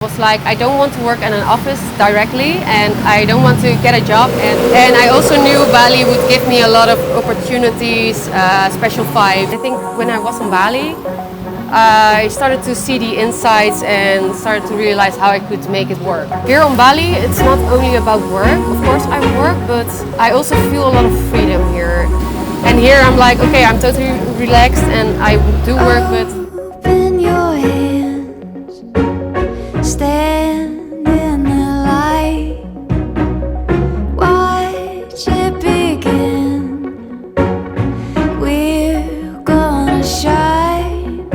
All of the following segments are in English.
Was like, I don't want to work in an office directly, and I don't want to get a job, and I also knew Bali would give me a lot of opportunities, special vibes. I think when I was in Bali, I started to see the insights and started to realize how I could make it work. Here on Bali, it's not only about work. Of course I work, but I also feel a lot of freedom here. And here I'm like, okay, I'm totally relaxed and I do work, but open your hands, stand in the light, watch it begin. We're gonna shine.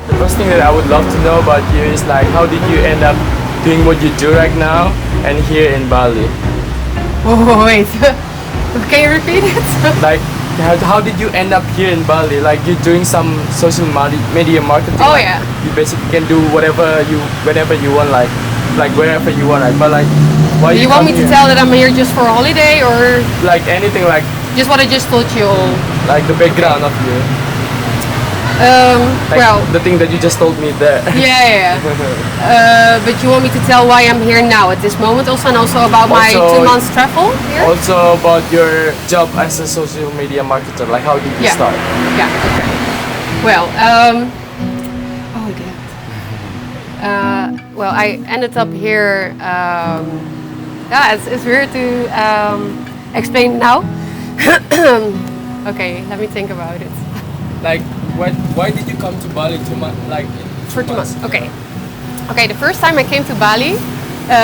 The first thing that I would love to know about you is like, how did you end up doing what you do right now and here in Bali? oh wait, can you repeat it? Like, how did you end up here in Bali? Like, you're doing some social media marketing. Oh, like, yeah. You basically can do whenever you want, like wherever you want. Like, but like, why Do you want me to tell that I'm here just for a holiday, or like anything, like just what I just told you all? like the background of you? Like Well, the thing that you just told me there. yeah. But you want me to tell why I'm here now at this moment also, and also about my Also- 2 months travel here? Also about your job as a social media marketer. Like, how did you Yeah. start? Yeah, okay. Well, oh god. Well, I ended up here, yeah, it's weird to explain now. Okay, let me think about it. Like, why did you come to Bali 2 months? Like, For 2 months, okay. Okay, the first time I came to Bali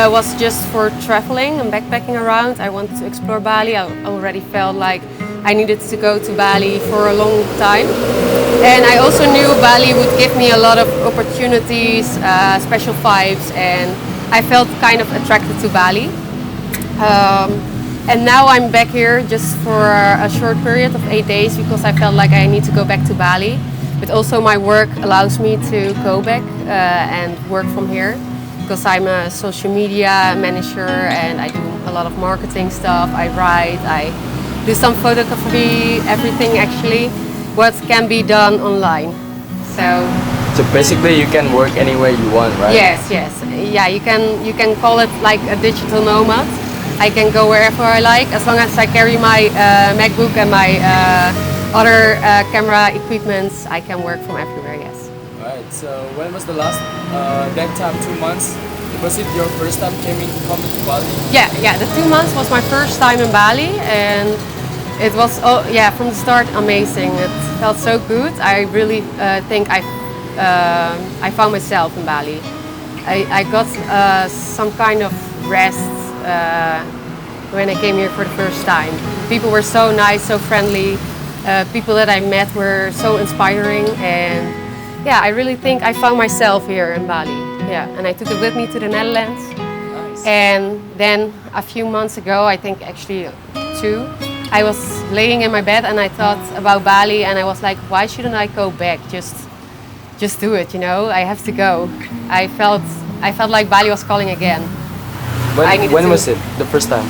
was just for traveling and backpacking around. I wanted to explore Bali. I already felt like I needed to go to Bali for a long time. And I also knew Bali would give me a lot of opportunities, special vibes, and I felt kind of attracted to Bali. And now I'm back here just for a short period of 8 days because I felt like I need to go back to Bali. But also my work allows me to go back and work from here because I'm a social media manager and I do a lot of marketing stuff. I write, I do some photography, everything actually what can be done online. So basically, you can work anywhere you want, right? Yes, yeah, you can call it like a digital nomad. I can go wherever I like as long as I carry my MacBook and my other camera equipments. I can work from everywhere. Yes. Alright. So when was the last that time? 2 months. Was it your first time coming to Bali? Yeah. The 2 months was my first time in Bali, and it was from the start amazing. It felt so good. I really think I found myself in Bali. I got some kind of rest when I came here for the first time. People were so nice, so friendly. People that I met were so inspiring, and yeah, I really think I found myself here in Bali. Yeah, and I took it with me to the Netherlands. Nice. And then a few months ago, I think actually 2, I was laying in my bed and I thought about Bali, and I was like, why shouldn't I go back? Just do it, you know. I have to go. I felt like Bali was calling again. When was it? The first time?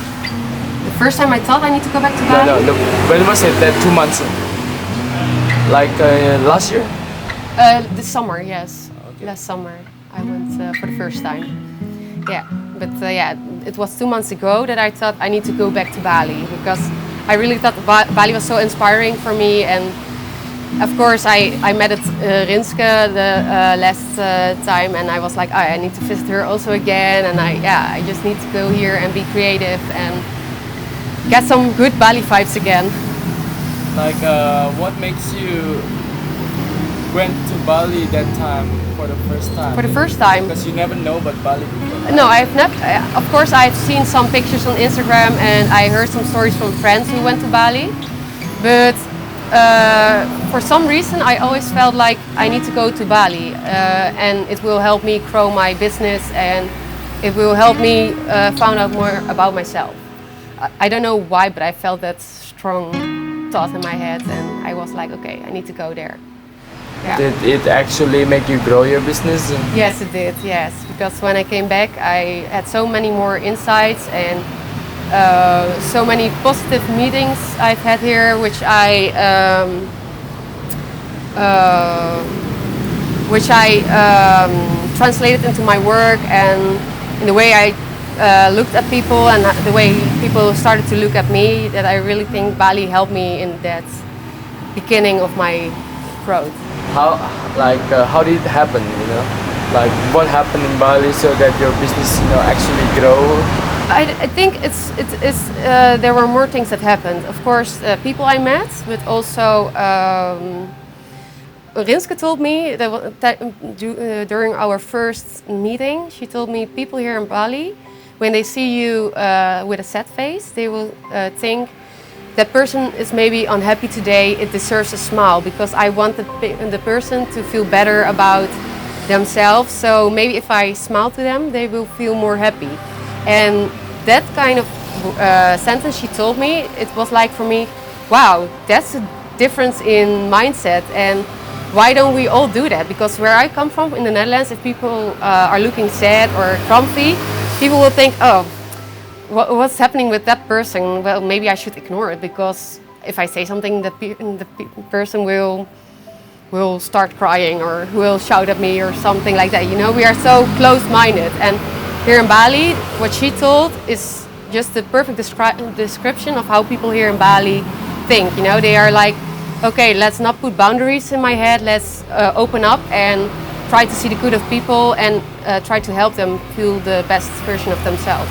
The first time I thought I need to go back to Bali. No. When was it? That 2 months? Like last year? This summer, yes. Okay. Last summer I went for the first time. Yeah, but it was 2 months ago that I thought I need to go back to Bali because I really thought Bali was so inspiring for me. And of course I met Rinske the last time, and I was like, I need to visit her also again, and I just need to go here and be creative and get some good Bali vibes again. Like, what makes you went to Bali that time for the first time? For the first time. Because you never know about Bali before. No, I've never. Of course, I've seen some pictures on Instagram and I heard some stories from friends who went to Bali. But for some reason, I always felt like I need to go to Bali, and it will help me grow my business, and it will help me find out more about myself. I don't know why, but I felt that strong thought in my head, and I was like, okay, I need to go there. Yeah. Did it actually make you grow your business? Yes, it did, yes. Because when I came back, I had so many more insights and so many positive meetings I've had here, which I which I translated into my work and in the way I looked at people and the way people started to look at me, that I really think Bali helped me in that beginning of my growth. How did it happen, you know? Like what happened in Bali so that your business, you know, actually grow? I think there were more things that happened. Of course, people I met, but also Rinske told me that during our first meeting, she told me people here in Bali, when they see you with a sad face, they will think that person is maybe unhappy today, it deserves a smile, because I want the person to feel better about themselves. So maybe if I smile to them, they will feel more happy. And that kind of sentence she told me, it was like for me, wow, that's a difference in mindset. And why don't we all do that? Because where I come from in the Netherlands, if people are looking sad or grumpy, people will think, oh, what's happening with that person? Well, maybe I should ignore it, because if I say something, the person will start crying or will shout at me or something like that. You know, we are so close-minded. And here in Bali, what she told is just the perfect description of how people here in Bali think. You know, they are like, okay, let's not put boundaries in my head. Let's open up and try to see the good of people and try to help them feel the best version of themselves.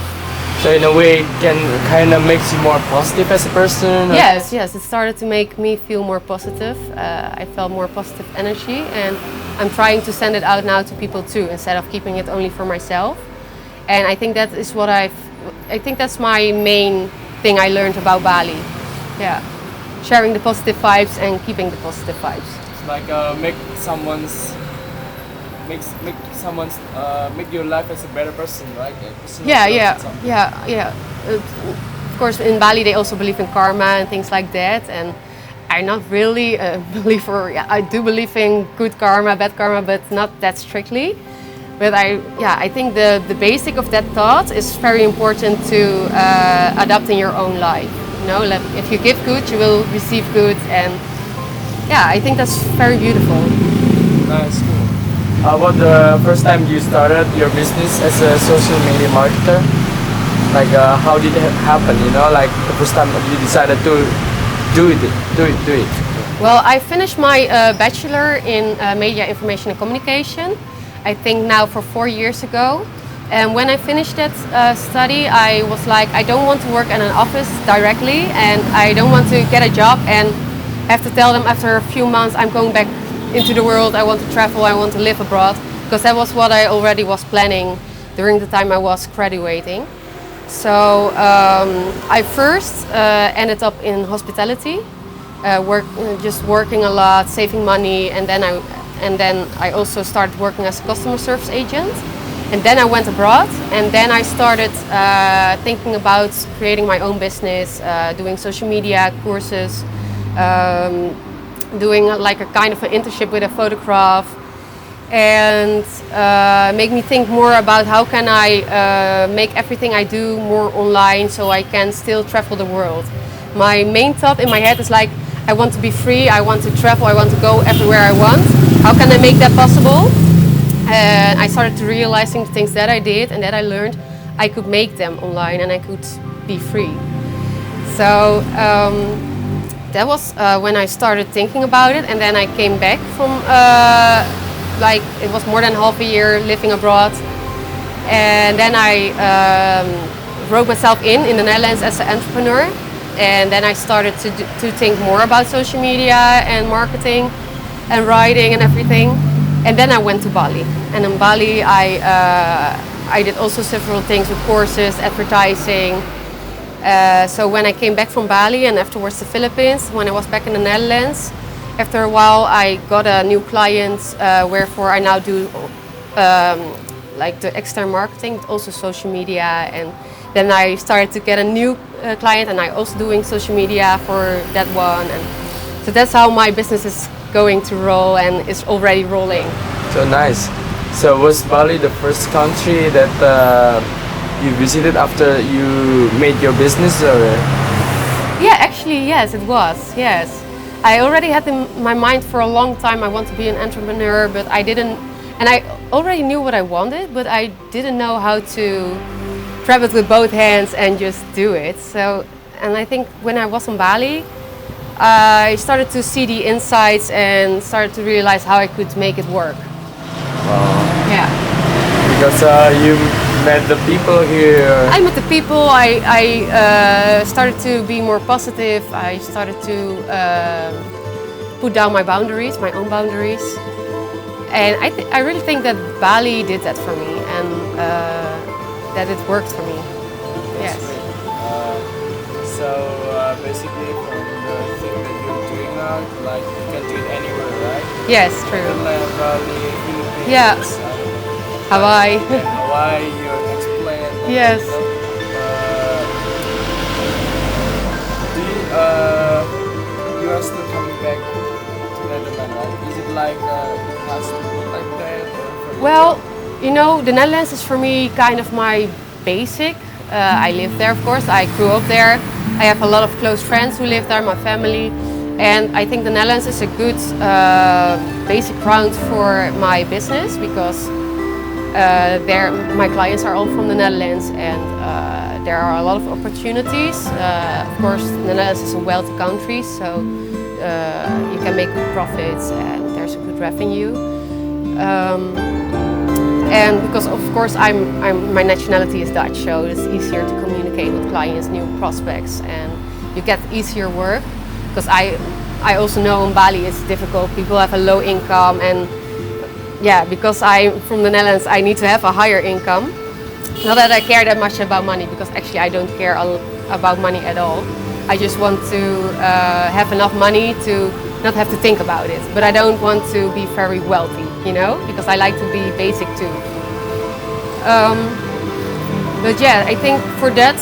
So in a way, it can kind of makes you more positive as a person? Yes, it started to make me feel more positive. I felt more positive energy, and I'm trying to send it out now to people too, instead of keeping it only for myself. And I think that is what I think that's my main thing I learned about Bali. Yeah, sharing the positive vibes and keeping the positive vibes. It's like make your life as a better person, right? Yeah. Of course, in Bali they also believe in karma and things like that, and I not really believe, or I do believe in good karma, bad karma, but not that strictly. But I think the basic of that thought is very important to adopt in your own life. You know, like if you give good, you will receive good, and I think that's very beautiful. Nice, cool. How about the first time you started your business as a social media marketer? Like, how did it happen? You know, like the first time you decided to do it. Well, I finished my bachelor in media information and communication, I think now for 4 years ago. And when I finished that study, I was like, I don't want to work in an office directly, and I don't want to get a job and have to tell them after a few months I'm going back into the world, I want to travel, I want to live abroad, because that was what I already was planning during the time I was graduating. So I first ended up in hospitality, just working a lot, saving money, and then I also started working as a customer service agent. And then I went abroad, and then I started thinking about creating my own business, doing social media courses, doing like a kind of an internship with a photograph, and make me think more about how can I make everything I do more online so I can still travel the world. My main thought in my head is like, I want to be free, I want to travel, I want to go everywhere I want. How can I make that possible? And I started to realizing the things that I did and that I learned, I could make them online and I could be free. So that was when I started thinking about it, and then I came back from like it was more than half a year living abroad, and then I wrote myself in the Netherlands as an entrepreneur, and then I started to think more about social media and marketing and writing and everything. And then I went to Bali, and in Bali I did also several things with courses, advertising. So when I came back from Bali and afterwards the Philippines, when I was back in the Netherlands, after a while I got a new client, wherefore I now do like the external marketing, but also social media. And then I started to get a new client, and I also doing social media for that one. And so that's how my business is going to roll, and it's already rolling. So nice. So was Bali the first country that you visited after you made your business, or? Yeah, actually, yes, it was. Yes, I already had in my mind for a long time I want to be an entrepreneur, but I didn't, and I already knew what I wanted, but I didn't know how to grab it with both hands and just do it. So, and I think when I was on Bali, I started to see the insights and started to realize how I could make it work. Yeah. Because you met the people here. I met the people. I started to be more positive. I started to put down my boundaries, my own boundaries, and I really think that Bali did that for me, and that it worked for me. Yes. So basically, from the thing that you're doing now, like you can do it anywhere, right? Yes, true. Finland, Bali, Philippines. Yeah. Hawaii. Hawaii, you explained. Yes. You are still coming back to Netherlands, right? Is it like it has to be like that? Or for Well, you know, the Netherlands is for me kind of my basic. I live there, of course. I grew up there. I have a lot of close friends who live there, my family. And I think the Netherlands is a good basic ground for my business because my clients are all from the Netherlands, and there are a lot of opportunities. Of course, the Netherlands is a wealthy country, so you can make good profits and there's a good revenue. And because of course my nationality is Dutch, so it's easier to communicate with clients, new prospects, and you get easier work. Because I also know in Bali it's difficult. People have a low income, and yeah, because I'm from the Netherlands, I need to have a higher income. Not that I care that much about money, because actually I don't care about money at all. I just want to have enough money to not have to think about it. But I don't want to be very wealthy, you know, because I like to be basic too. But yeah, I think for that,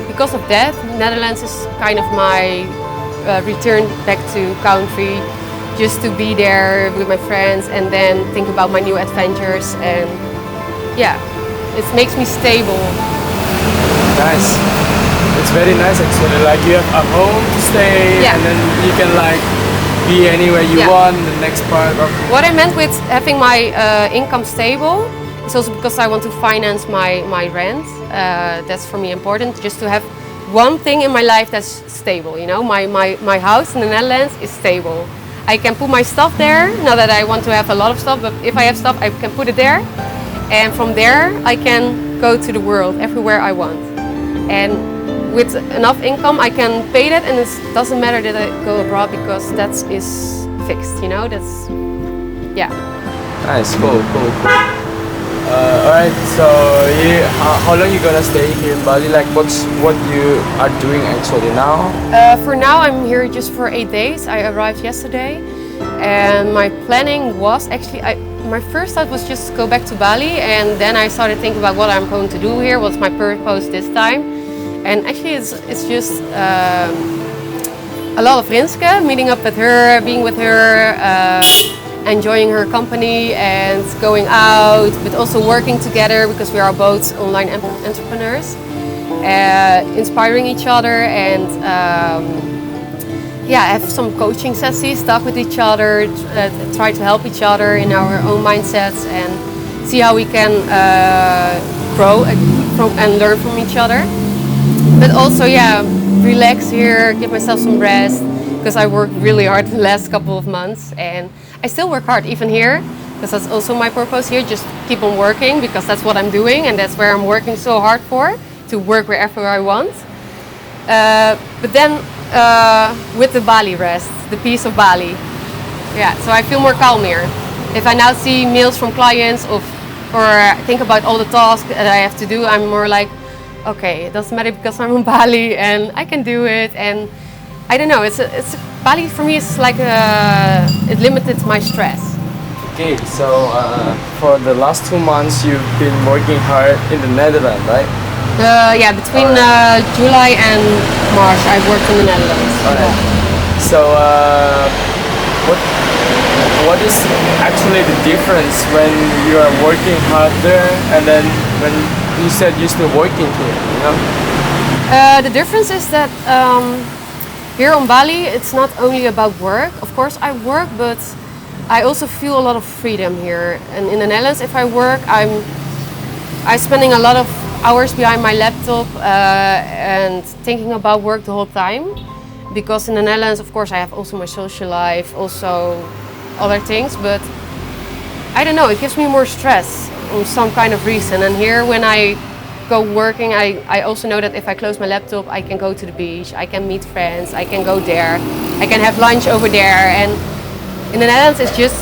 because of that, Netherlands is kind of my return back to country, just to be there with my friends and then think about my new adventures, and yeah, it makes me stable. Nice. It's very nice actually. Like you have a home to stay, Yeah. and then you can like be anywhere you Yeah. want. The next part of What I meant with having my income stable is also because I want to finance my rent. That's for me important, just to have one thing in my life that's stable. You know, my house in the Netherlands is stable. I can put my stuff there, not that I want to have a lot of stuff, but if I have stuff, I can put it there. And from there, I can go to the world, everywhere I want. And with enough income, I can pay that, and it doesn't matter that I go abroad, because that is fixed, you know, that's, yeah. nice, cool. Alright, so how long you gonna stay here in Bali? Like what you are doing actually now? For now, I'm here just for 8 days. I arrived yesterday, and my planning was actually, my first thought was just go back to Bali, and then I started thinking about what I'm going to do here, what's my purpose this time. And actually it's just a lot of Rinske, meeting up with her, being with her, enjoying her company and going out, but also working together because we are both online entrepreneurs, inspiring each other, and yeah, have some coaching sessions, talk with each other, try to help each other in our own mindsets, and see how we can grow and learn from each other. But also, yeah, relax here, give myself some rest, because I worked really hard the last couple of months, and I still work hard even here, because that's also my purpose here, just keep on working, because that's what I'm doing, and that's where I'm working so hard for, to work wherever I want. But then with the Bali rest, the peace of Bali, yeah, so I feel more calm here. If I now see mails from clients or think about all the tasks that I have to do, I'm more like, okay, it doesn't matter because I'm in Bali and I can do it. And I don't know, Bali for me is like it limited my stress. Okay, so for the last 2 months you've been working hard in the Netherlands, right? Yeah, between July and March I worked in the Netherlands. Alright. So what is actually the difference when you are working hard there and then when you said you're still working here, you know? The difference is that Here on Bali, it's not only about work. Of course, I work, but I also feel a lot of freedom here. And in the Netherlands, if I work, I'm spending a lot of hours behind my laptop and thinking about work the whole time. Because in the Netherlands, of course, I have also my social life, also other things, but I don't know, it gives me more stress on some kind of reason. And here, when I go working, I also know that if I close my laptop, I can go to the beach, I can meet friends, I can go there, I can have lunch over there. And in the Netherlands, it's just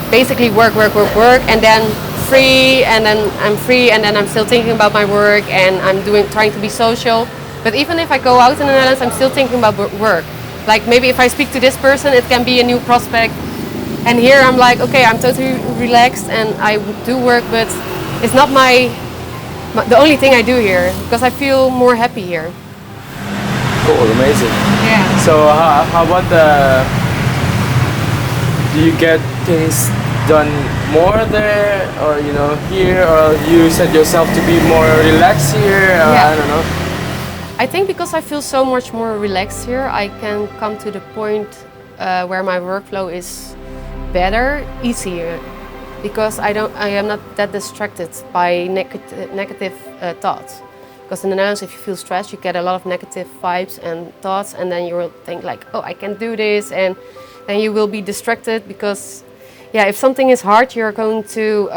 basically work, work, work, work, and then free, and then I'm free, and then I'm still thinking about my work, and I'm trying to be social. But even if I go out in the Netherlands, I'm still thinking about work. Like maybe if I speak to this person, it can be a new prospect. And here I'm like, okay, I'm totally relaxed and I do work, but it's not the only thing I do here, because I feel more happy here. Cool, amazing. Yeah. So how about do you get things done more there, or here, or you set yourself to be more relaxed here? Yeah. I don't know. I think because I feel so much more relaxed here, I can come to the point where my workflow is better, easier, because I am not that distracted by negative thoughts. Because in the Netherlands, if you feel stressed, you get a lot of negative vibes and thoughts, and then you will think like, oh, I can't do this, and then you will be distracted because, yeah, if something is hard, you're going to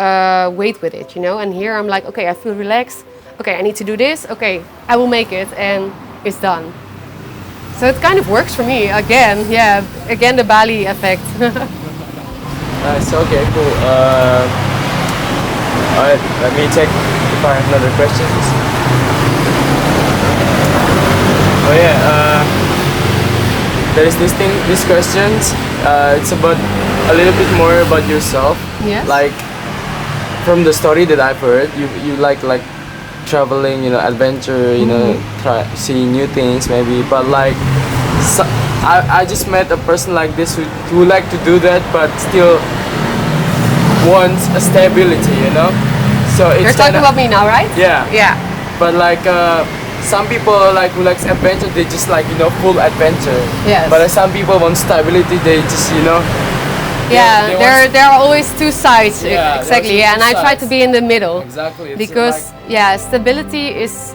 wait with it, And here I'm like, okay, I feel relaxed. Okay, I need to do this. Okay, I will make it, and it's done. So it kind of works for me again. Yeah, again the Bali effect. Nice. Okay. Cool. All right. Let me check if I have another questions. Oh yeah. There is these questions. It's about a little bit more about yourself. Yes. Like from the story that I've heard, you like traveling, adventure, try seeing new things maybe. But like, I just met a person like this who like to do that, but still wants a stability, So it's You're talking about me now, right? Yeah. Yeah. But like some people who likes adventure, they just full adventure. Yes. But some people want stability, they just Yeah, they there are always two sides. Yeah, exactly. there are Yeah, and I try sides. to be in the middle. Exactly. It's Because stability is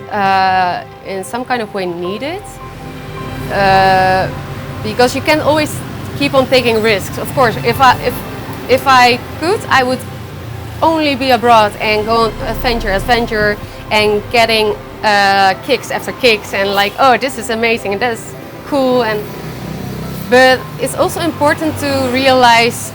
in some kind of way needed. Because you can always keep on taking risks. Of course, if I could, I would only be abroad and go on adventure, and getting kicks after kicks, and like, oh, this is amazing and that's cool. But it's also important to realize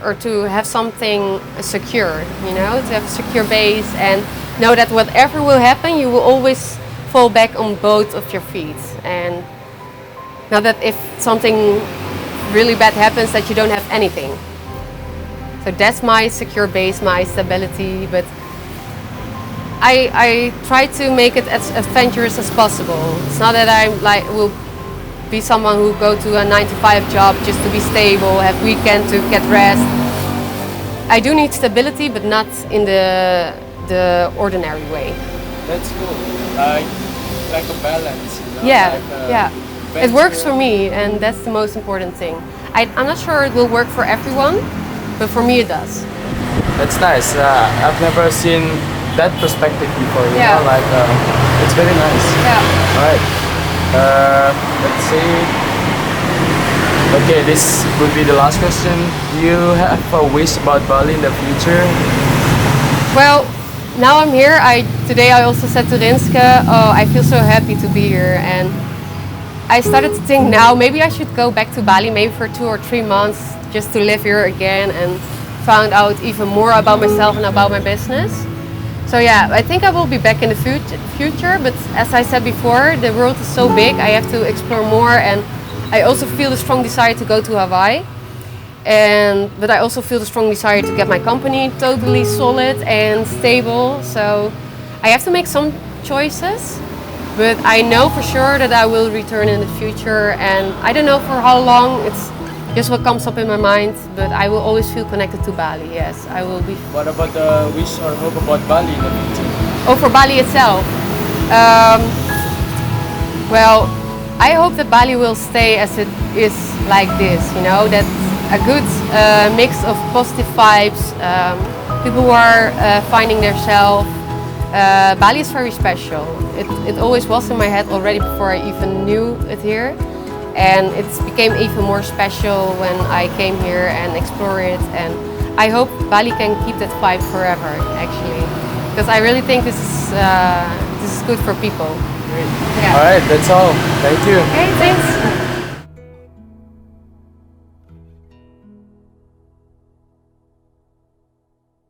or to have something secure, to have a secure base and know that whatever will happen, you will always fall back on both of your feet. And not that if something really bad happens that you don't have anything. So that's my secure base, my stability. But I try to make it as adventurous as possible. It's not that I will be someone who go to a 9-to-5 job just to be stable, have weekend to get rest. I do need stability, but not in the ordinary way. That's cool. Like a balance, Yeah, yeah. It adventure. works for me, and that's the most important thing. I'm not sure it will work for everyone, but for me it does. That's nice. I've never seen that perspective before. Yeah. It's very nice. Yeah. All right. Let's see. Okay, this would be the last question. Do you have a wish about Bali in the future? Well, now I'm here. Today I also said to Rinske, oh, I feel so happy to be here, and I started to think now maybe I should go back to Bali, maybe for 2 or 3 months, just to live here again and found out even more about myself and about my business. So yeah, I think I will be back in the future, but as I said before, the world is so big, I have to explore more, and I also feel a strong desire to go to Hawaii. But I also feel the strong desire to get my company totally solid and stable. So I have to make some choices, but I know for sure that I will return in the future, and I don't know for how long. It's just what comes up in my mind, but I will always feel connected to Bali. Yes, I will be. What about the wish or hope about Bali in the future? Oh, for Bali itself. Well, I hope that Bali will stay as it is like this, you know, that a good mix of positive vibes, people who are finding themselves. Bali is very special. It always was in my head already before I even knew it here. And it became even more special when I came here and explored it. And I hope Bali can keep that vibe forever, actually. Because I really think this is good for people. Great. Yeah. All right, that's all. Thank you. Okay, thanks.